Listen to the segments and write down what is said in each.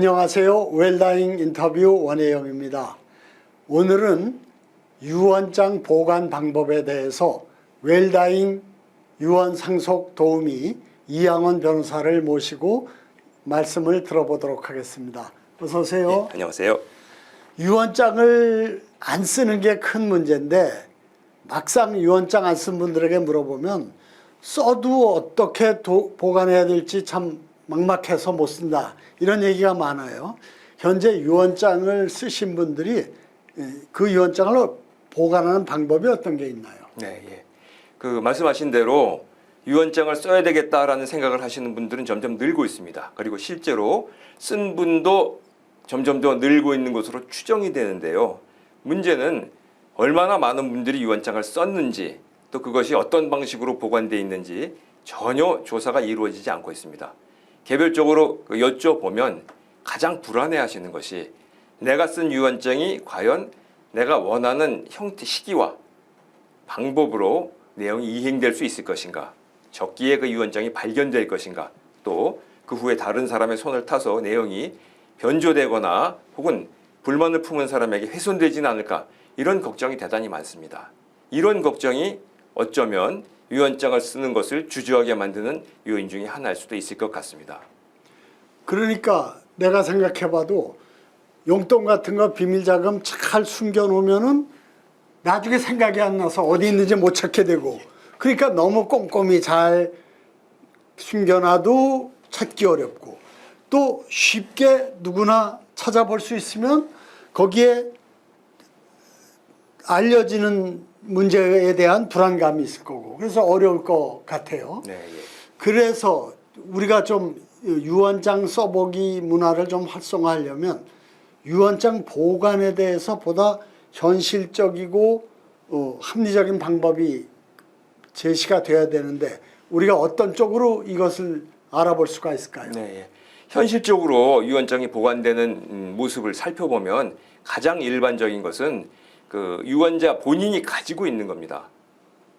안녕하세요. 웰다잉 인터뷰 원혜영입니다. 오늘은 유언장 보관 방법에 대해서 웰다잉 유언 상속 도우미 이양원 변호사를 모시고 말씀을 들어보도록 하겠습니다. 어서 오세요. 네, 안녕하세요. 유언장을 안 쓰는 게 큰 문제인데 막상 유언장 안 쓴 분들에게 물어보면 써도 어떻게 보관해야 될지 참 막막해서 못 쓴다, 이런 얘기가 많아요. 현재 유언장을 쓰신 분들이 그 유언장을 보관하는 방법이 어떤 게 있나요? 네, 예. 그 말씀하신 대로 유언장을 써야 되겠다라는 생각을 하시는 분들은 점점 늘고 있습니다. 그리고 실제로 쓴 분도 점점 더 늘고 있는 것으로 추정이 되는데요. 문제는 얼마나 많은 분들이 유언장을 썼는지, 또 그것이 어떤 방식으로 보관되어 있는지 전혀 조사가 이루어지지 않고 있습니다. 개별적으로 여쭤보면 가장 불안해하시는 것이 내가 쓴 유언장이 과연 내가 원하는 형태, 시기와 방법으로 내용이 이행될 수 있을 것인가, 적기에 그 유언장이 발견될 것인가, 또 그 후에 다른 사람의 손을 타서 내용이 변조되거나 혹은 불만을 품은 사람에게 훼손되지는 않을까, 이런 걱정이 대단히 많습니다. 이런 걱정이 어쩌면 유언장을 쓰는 것을 주저하게 만드는 요인 중에 하나일 수도 있을 것 같습니다. 그러니까 내가 생각해봐도 용돈 같은 거 비밀자금 잘 숨겨놓으면은 나중에 생각이 안 나서 어디 있는지 못 찾게 되고, 그러니까 너무 꼼꼼히 잘 숨겨놔도 찾기 어렵고, 또 쉽게 누구나 찾아볼 수 있으면 거기에 알려지는 문제에 대한 불안감이 있을 거고, 그래서 어려울 것 같아요. 네, 예. 그래서 우리가 좀 유언장 써보기 문화를 좀 활성화하려면 유언장 보관에 대해서 보다 현실적이고 합리적인 방법이 제시가 돼야 되는데, 우리가 어떤 쪽으로 이것을 알아볼 수가 있을까요? 네, 예. 현실적으로 유언장이 보관되는 모습을 살펴보면 가장 일반적인 것은 그 유언자 본인이 가지고 있는 겁니다.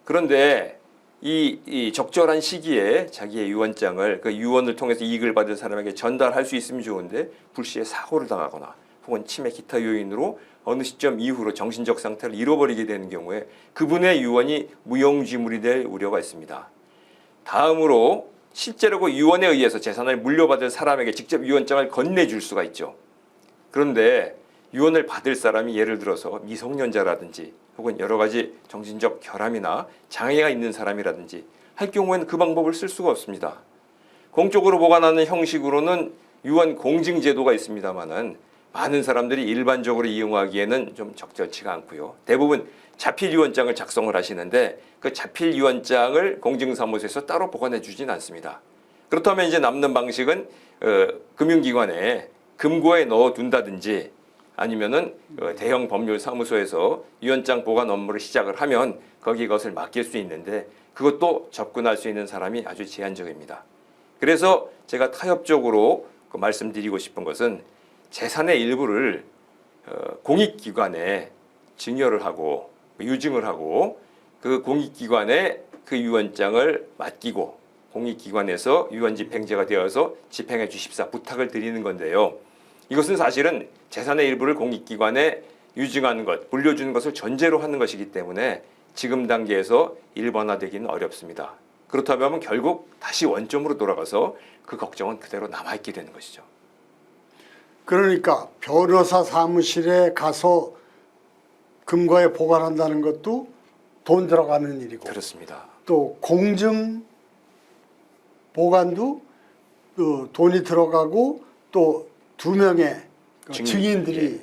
그런데 이 적절한 시기에 자기의 유언장을 그 유언을 통해서 이익을 받은 사람에게 전달할 수 있으면 좋은데 불시에 사고를 당하거나 혹은 치매 기타 요인으로 어느 시점 이후로 정신적 상태를 잃어버리게 되는 경우에 그분의 유언이 무용지물이 될 우려가 있습니다. 다음으로 실제로 그 유언에 의해서 재산을 물려받을 사람에게 직접 유언장을 건네줄 수가 있죠. 그런데 유언을 받을 사람이 예를 들어서 미성년자라든지 혹은 여러 가지 정신적 결함이나 장애가 있는 사람이라든지 할 경우에는 그 방법을 쓸 수가 없습니다. 공적으로 보관하는 형식으로는 유언 공증 제도가 있습니다만은 많은 사람들이 일반적으로 이용하기에는 좀 적절치가 않고요. 대부분 자필 유언장을 작성을 하시는데 그 자필 유언장을 공증사무소에서 따로 보관해 주진 않습니다. 그렇다면 이제 남는 방식은 금융기관에 금고에 넣어 둔다든지 아니면은 대형 법률 사무소에서 유언장 보관 업무를 시작을 하면 거기 것을 맡길 수 있는데 그것도 접근할 수 있는 사람이 아주 제한적입니다. 그래서 제가 타협적으로 말씀드리고 싶은 것은 재산의 일부를 공익기관에 증여를 하고 유증을 하고 그 공익기관에 그 유언장을 맡기고 공익기관에서 유언집행제가 되어서 집행해 주십사 부탁을 드리는 건데요. 이것은 사실은 재산의 일부를 공익기관에 유증하는 것, 물려주는 것을 전제로 하는 것이기 때문에 지금 단계에서 일반화되기는 어렵습니다. 그렇다면 결국 다시 원점으로 돌아가서 그 걱정은 그대로 남아있게 되는 것이죠. 그러니까 변호사 사무실에 가서 금고에 보관한다는 것도 돈 들어가는 일이고, 그렇습니다. 또 공증 보관도 돈이 들어가고 또 두 명의 증인들이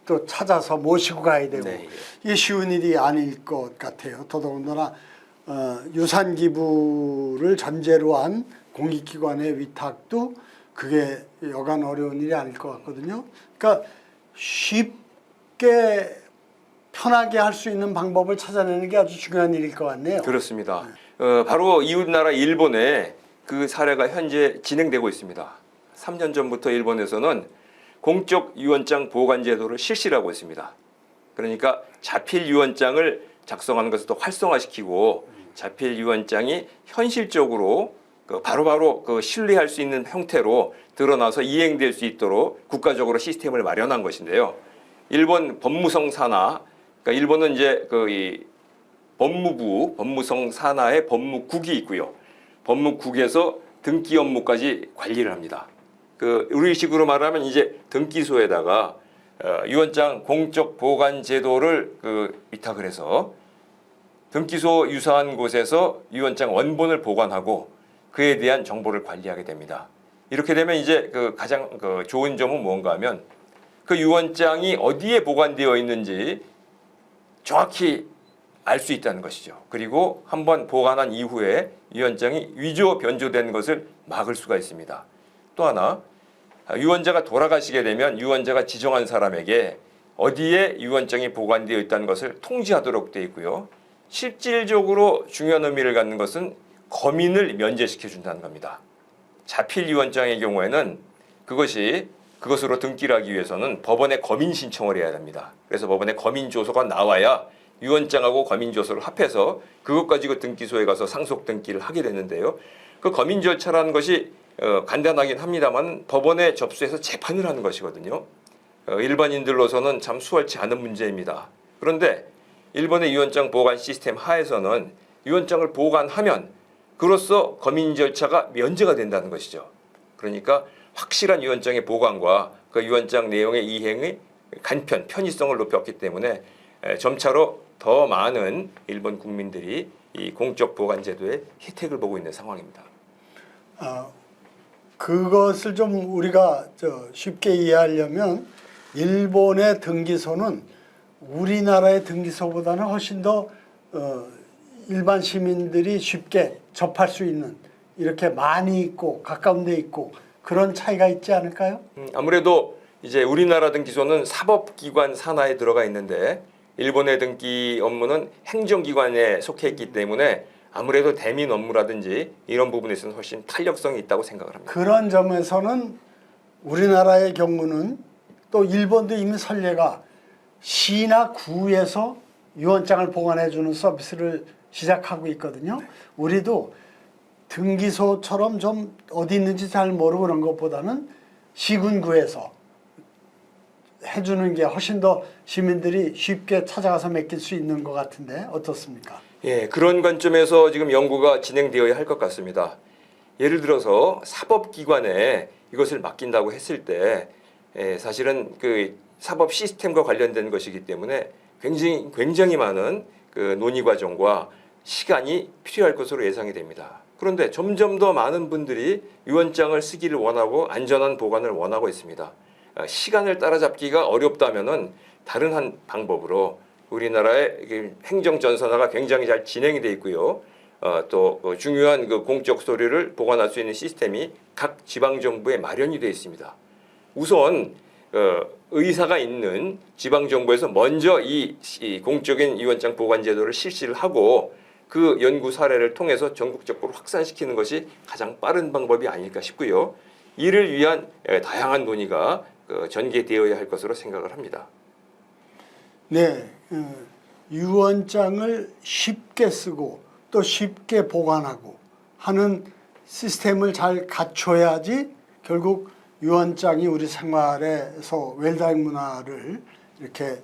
또 찾아서 모시고 가야 되고, 네, 이게 쉬운 일이 아닐 것 같아요. 더더군다나 유산 기부를 전제로 한 공익기관의 위탁도 그게 여간 어려운 일이 아닐 것 같거든요. 그러니까 쉽게 편하게 할 수 있는 방법을 찾아내는 게 아주 중요한 일일 것 같네요. 그렇습니다. 바로 이웃나라 일본에 그 사례가 현재 진행되고 있습니다. 3년 전부터 일본에서는 공적 유언장 보관 제도를 실시하고 있습니다. 그러니까 자필 유언장을 작성하는 것을 더 활성화시키고 자필 유언장이 현실적으로 바로바로 신뢰할 수 있는 형태로 드러나서 이행될 수 있도록 국가적으로 시스템을 마련한 것인데요. 일본 법무성 산하, 그러니까 일본은 이제 이 법무부, 법무성 산하의 법무국이 있고요. 법무국에서 등기 업무까지 관리를 합니다. 우리식으로 말하면 이제 등기소에다가 유언장 공적 보관 제도를 위탁을 해서 등기소 유사한 곳에서 유언장 원본을 보관하고 그에 대한 정보를 관리하게 됩니다. 이렇게 되면 이제 가장 좋은 점은 뭔가 하면 그 유언장이 어디에 보관되어 있는지 정확히 알 수 있다는 것이죠. 그리고 한번 보관한 이후에 유언장이 위조 변조된 것을 막을 수가 있습니다. 또 하나, 유언자가 돌아가시게 되면 유언자가 지정한 사람에게 어디에 유언장이 보관되어 있다는 것을 통지하도록 되어 있고요. 실질적으로 중요한 의미를 갖는 것은 거민을 면제시켜 준다는 겁니다. 자필 유언장의 경우에는 그것으로 등기를 하기 위해서는 법원에 거민 신청을 해야 됩니다. 그래서 법원에 거민 조서가 나와야 유언장하고 거민 조서를 합해서 그것 가지고 등기소에 가서 상속 등기를 하게 되는데요. 그 거민 절차라는 것이 간단하긴 합니다만 법원에 접수해서 재판을 하는 것이거든요. 일반인들로서는 참 수월치 않은 문제입니다. 그런데 일본의 유언장 보관 시스템 하에서는 유언장을 보관하면 그로써 거민 절차가 면제가 된다는 것이죠. 그러니까 확실한 유언장의 보관과 그 유언장 내용의 이행의 간편, 편의성을 높였기 때문에 점차로 더 많은 일본 국민들이 이 공적 보관 제도의 혜택을 보고 있는 상황입니다. 그것을 좀 우리가 쉽게 이해하려면 일본의 등기소는 우리나라의 등기소보다는 훨씬 더 일반 시민들이 쉽게 접할 수 있는 이렇게 많이 있고 가까운 데 있고 그런 차이가 있지 않을까요? 아무래도 이제 우리나라 등기소는 사법기관 산하에 들어가 있는데 일본의 등기 업무는 행정기관에 속해 있기 때문에 아무래도 대민 업무라든지 이런 부분에서는 훨씬 탄력성이 있다고 생각을 합니다. 그런 점에서는 우리나라의 경우는 또 일본도 이미 선례가 시나 구에서 유언장을 보관해 주는 서비스를 시작하고 있거든요. 우리도 등기소처럼 좀 어디 있는지 잘 모르고 그런 것보다는 시군구에서 해주는 게 훨씬 더 시민들이 쉽게 찾아가서 맡길 수 있는 것 같은데 어떻습니까? 예, 그런 관점에서 지금 연구가 진행되어야 할 것 같습니다. 예를 들어서 사법기관에 이것을 맡긴다고 했을 때 사실은 그 사법 시스템과 관련된 것이기 때문에 굉장히 많은 그 논의 과정과 시간이 필요할 것으로 예상이 됩니다. 그런데 점점 더 많은 분들이 유언장을 쓰기를 원하고 안전한 보관을 원하고 있습니다. 시간을 따라잡기가 어렵다면은 다른 한 방법으로 우리나라의 행정 전산화가 굉장히 잘 진행이 돼 있고요. 또 중요한 그 공적 서류를 보관할 수 있는 시스템이 각 지방 정부에 마련이 되어 있습니다. 우선 의사가 있는 지방 정부에서 먼저 이 공적인 유언장 보관 제도를 실시를 하고 그 연구 사례를 통해서 전국적으로 확산시키는 것이 가장 빠른 방법이 아닐까 싶고요. 이를 위한 다양한 논의가 전개되어야 할 것으로 생각을 합니다. 네, 유언장을 쉽게 쓰고 또 쉽게 보관하고 하는 시스템을 잘 갖춰야지 결국 유언장이 우리 생활에서 웰다잉 문화를 이렇게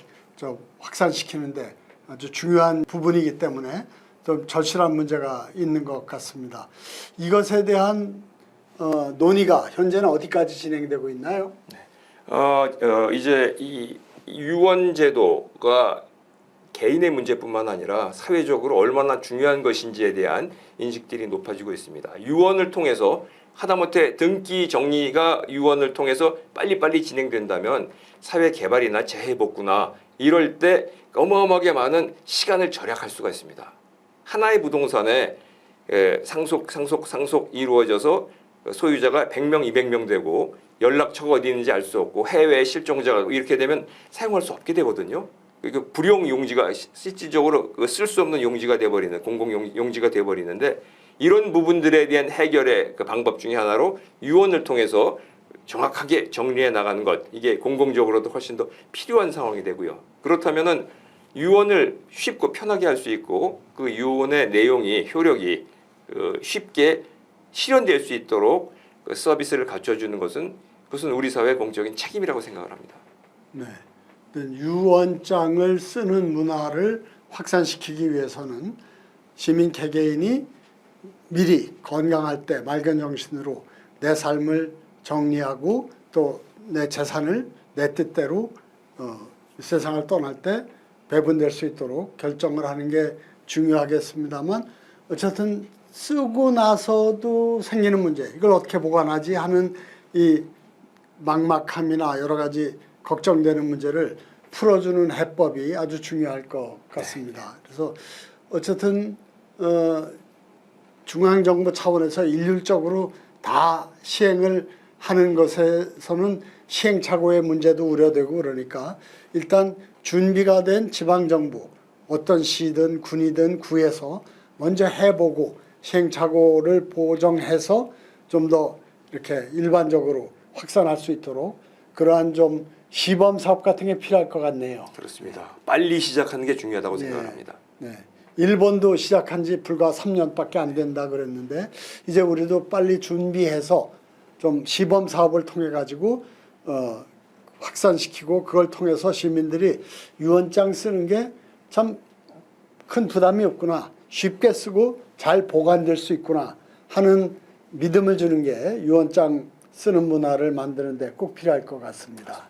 확산시키는데 아주 중요한 부분이기 때문에 좀 절실한 문제가 있는 것 같습니다. 이것에 대한 논의가 현재는 어디까지 진행되고 있나요? 이제 이 유언 제도가 개인의 문제뿐만 아니라 사회적으로 얼마나 중요한 것인지에 대한 인식들이 높아지고 있습니다. 유언을 통해서 하다못해 등기 정리가 유언을 통해서 빨리빨리 진행된다면 사회 개발이나 재해복구나 이럴 때 어마어마하게 많은 시간을 절약할 수가 있습니다. 하나의 부동산에 상속 이루어져서 소유자가 100명, 200명 되고 연락처가 어디 있는지 알 수 없고 해외에 실종자가 이렇게 되면 사용할 수 없게 되거든요. 불용 용지가 실질적으로 쓸 수 없는 용지가 되어버리는 공공 용지가 되어버리는데 이런 부분들에 대한 해결의 그 방법 중에 하나로 유언을 통해서 정확하게 정리해 나가는 것 이게 공공적으로도 훨씬 더 필요한 상황이 되고요. 그렇다면은 유언을 쉽고 편하게 할 수 있고 그 유언의 내용이 효력이 쉽게 실현될 수 있도록 그 서비스를 갖춰주는 것은 그것은 우리 사회의 공적인 책임이라고 생각을 합니다. 네. 유언장을 쓰는 문화를 확산시키기 위해서는 시민 개개인이 미리 건강할 때 맑은 정신으로 내 삶을 정리하고 또 내 재산을 내 뜻대로 세상을 떠날 때 배분될 수 있도록 결정을 하는 게 중요하겠습니다만 어쨌든 쓰고 나서도 생기는 문제, 이걸 어떻게 보관하지 하는 이 막막함이나 여러 가지 걱정되는 문제를 풀어주는 해법이 아주 중요할 것 같습니다. 그래서 어쨌든 중앙정부 차원에서 일률적으로 다 시행을 하는 것에서는 시행착오의 문제도 우려되고 그러니까 일단 준비가 된 지방정부 어떤 시든 군이든 구에서 먼저 해보고 시행착오를 보정해서 좀 더 이렇게 일반적으로 확산할 수 있도록 그러한 좀 시범 사업 같은 게 필요할 것 같네요. 그렇습니다. 빨리 시작하는 게 중요하다고 네. 생각을 합니다. 네. 일본도 시작한 지 불과 3년밖에 안 된다 그랬는데 이제 우리도 빨리 준비해서 좀 시범 사업을 통해 가지고 확산시키고 그걸 통해서 시민들이 유언장 쓰는 게 참 큰 부담이 없구나, 쉽게 쓰고 잘 보관될 수 있구나 하는 믿음을 주는 게 유언장 쓰는 문화를 만드는 데 꼭 필요할 것 같습니다.